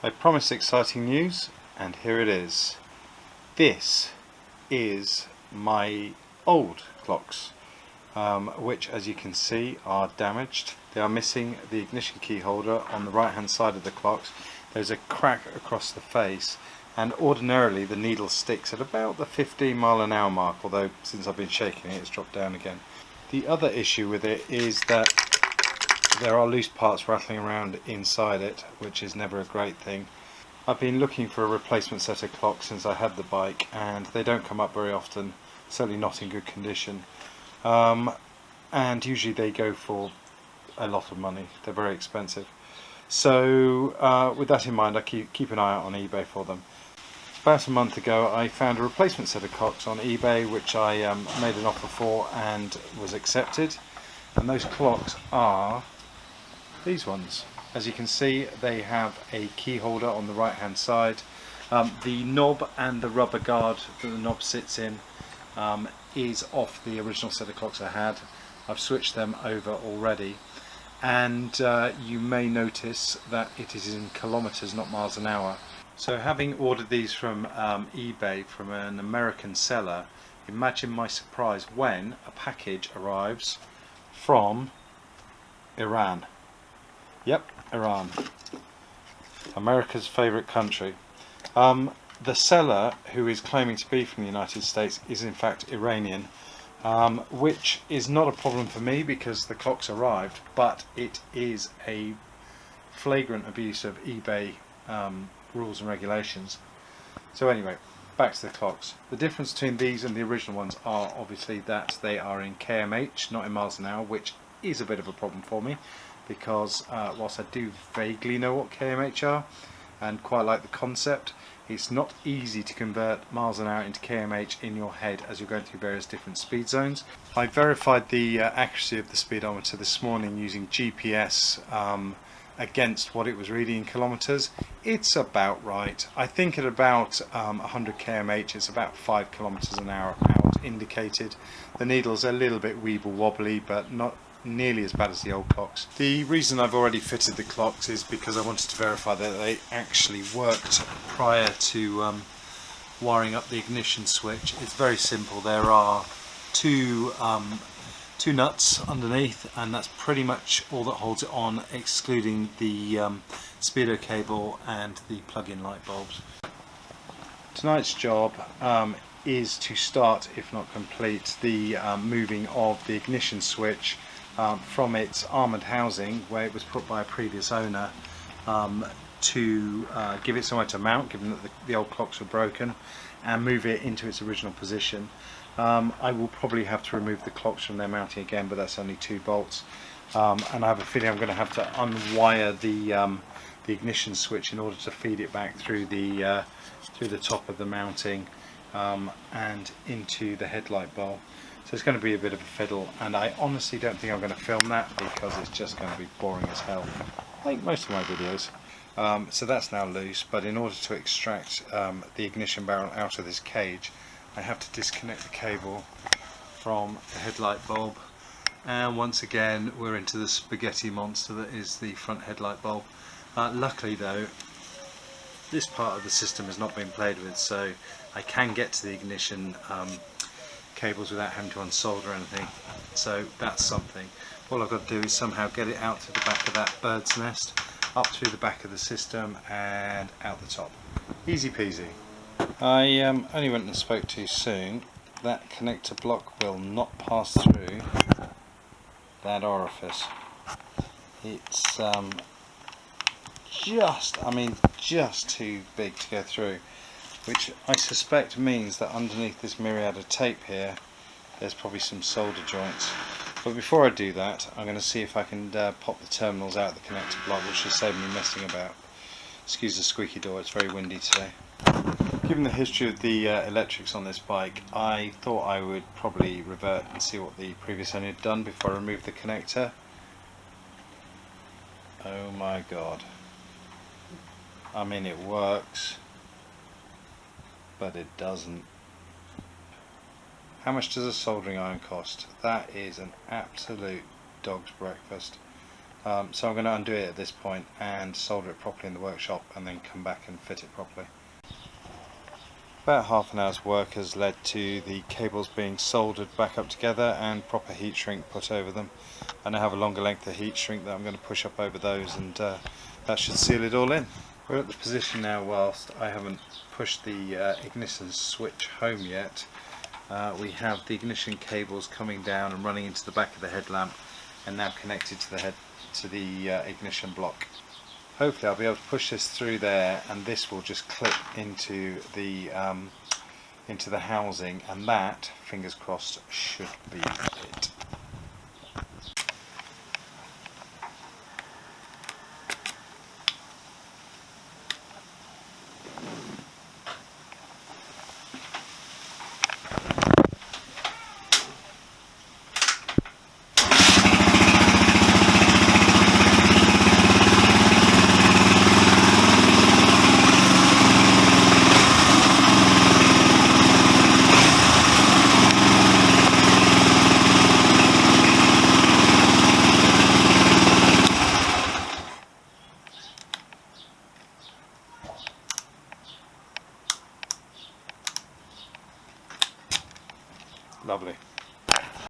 I promised exciting news, and here it is. This is my old clocks, which as you can see are damaged. They are missing the ignition key holder on the right hand side of the clocks. There's a crack across the face, and ordinarily the needle sticks at about the 15 mile an hour mark, although since I've been shaking it, it's dropped down again. The other issue with it is that there are loose parts rattling around inside it, which is never a great thing. I've been looking for a replacement set of clocks since I had the bike, and they don't come up very often, certainly not in good condition, and usually they go for a lot of money. They're very expensive. So with that in mind, I keep an eye out on eBay for them. About a month ago I found a replacement set of clocks on eBay, which I made an offer for and was accepted, and those clocks are these ones. As you can see, they have a key holder on the right hand side. The knob and the rubber guard that the knob sits in is off the original set of clocks I had. I've switched them over already, and you may notice that it is in kilometers, not miles an hour. So having ordered these from eBay from an American seller, imagine my surprise when a package arrives from Iran. Yep, Iran, America's favourite country. The seller, who is claiming to be from the United States, is in fact Iranian, which is not a problem for me because the clocks arrived, but it is a flagrant abuse of eBay rules and regulations. So anyway, back to the clocks. The difference between these and the original ones are obviously that they are in kmh, not in miles an hour, which is a bit of a problem for me, because whilst I do vaguely know what kmh are and quite like the concept, it's not easy to convert miles an hour into kmh in your head as you're going through various different speed zones. I verified the accuracy of the speedometer this morning using GPS against what it was reading in kilometers. It's about right. I think at about 100 kmh it's about 5 kilometers an hour out indicated. The needle's a little bit weeble wobbly, but not nearly as bad as the old clocks. The reason I've already fitted the clocks is because I wanted to verify that they actually worked prior to wiring up the ignition switch. It's very simple. There are two nuts underneath, and that's pretty much all that holds it on, excluding the speedo cable and the plug-in light bulbs. Tonight's job is to start, if not complete, the moving of the ignition switch from its armoured housing, where it was put by a previous owner, to give it somewhere to mount, given that the old clocks were broken, and move it into its original position. I will probably have to remove the clocks from their mounting again, but that's only 2 bolts, and I have a feeling I'm going to have to unwire the ignition switch in order to feed it back through the top of the mounting and into the headlight bowl. So it's going to be a bit of a fiddle, and I honestly don't think I'm going to film that because it's just going to be boring as hell, like most of my videos. So that's now loose, but in order to extract the ignition barrel out of this cage, I have to disconnect the cable from the headlight bulb, and once again we're into the spaghetti monster that is the front headlight bulb. Luckily though, this part of the system has not been played with, so I can get to the ignition cables without having to unsolder anything, so that's something. All I've got to do is somehow get it out to the back of that bird's nest, up through the back of the system and out the top. Easy peasy. I only went and spoke too soon. That connector block will not pass through that orifice. It's just too big to go through, which I suspect means that underneath this myriad of tape here there's probably some solder joints. But before I do that, I'm going to see if I can pop the terminals out of the connector block, which should save me messing about. Excuse the squeaky door, it's very windy today. Given the history of the electrics on this bike, I thought I would probably revert and see what the previous owner had done before I removed the connector. Oh my god. I mean, it works, but it doesn't. How much does a soldering iron cost? That is an absolute dog's breakfast. So I'm going to undo it at this point and solder it properly in the workshop and then come back and fit it properly. About half an hour's work has led to the cables being soldered back up together and proper heat shrink put over them. And I have a longer length of heat shrink that I'm going to push up over those, and that should seal it all in. We're at the position now, whilst I haven't pushed the ignition switch home yet, we have the ignition cables coming down and running into the back of the headlamp and now connected to the ignition block. Hopefully I'll be able to push this through there, and this will just clip into the housing, and that, fingers crossed, should be it. Lovely.